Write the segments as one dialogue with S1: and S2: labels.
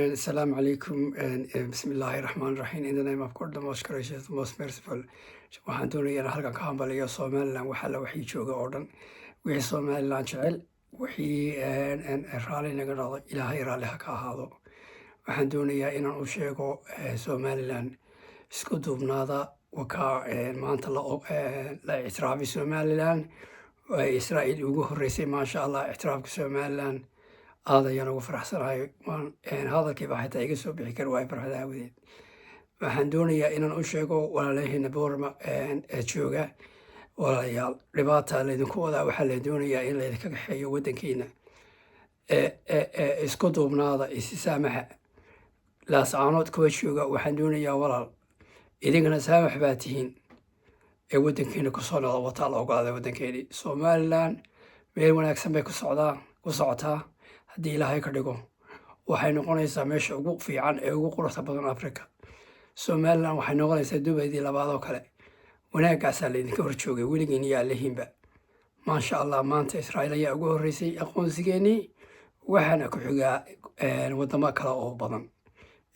S1: Assalamu alaikum and Bismillahir Rahmanir Rahim. In the name of God, the most gracious, the most merciful. Waxaan doonayaa inaan halkan ka hambaliyo Somaliland waxa la wixii jooga oo dhan. Wixii Somaliland jecel, wixii raalli naga noqdo, Ilaahay raalli ha ka ahaado. Waxaan doonayaa inaan u sheego Somaliland isku duubnaada waka maanta la ictiraafay Somaliland. Israa'iil ugu horeysay maasha Allah ictiraafka Somaliland. هذا يانا وفرحسن هاي هذا كيف حتى يقصوا بحكر واي فرح داودين وحندوني يا إن أشجعه ولا له نبور ما أشجعه ولا يال رباطة اللي نكون ذا وحل دوني يا إن لذيك حي ودن كينا اسكتوا من هذا استسامح لا صعنات كويشجع وحندوني يا ولا إذا كنا سامح باتين ودن كينا كصونا وطالع وقاعد ودن كيني Somaliland مين ونكسب بكصعدا وصعتها haddii Ilaahay ka dhigo waxay noqonaysaa meesha ugu fiican ee ugu quruxda badan Afrika. Somaliland waxay noqonaysaa Dubaydii labaad oo kale. Wanaaggaas la idinka hor joogay weligiin yaa leeyihiinba. Maasha Allah maanta Israa'iil ayaa ugu horeysay aqoonsigeennii waxaana ku xigaa wadamo kale oo badan.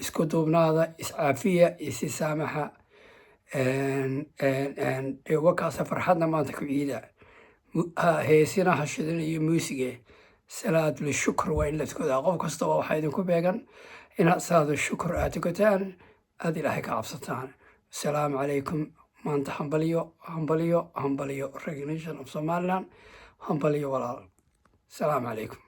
S1: Isku duubnaada, iscaafiya, isisaamaxa wakaas farxadna maanta ku ciida. heesina hashidin iyo muusigee salaad lishukr waa in la tukadaa qof kasta oo waxaa idinku beegan inaad salaad shukr aad tukataan aad Ilaahay ka cabsataan. Assalaamu calaykum maanta hambaliyo recognition of Somaliland hambaliyo walaal. Assalaamu calaykum.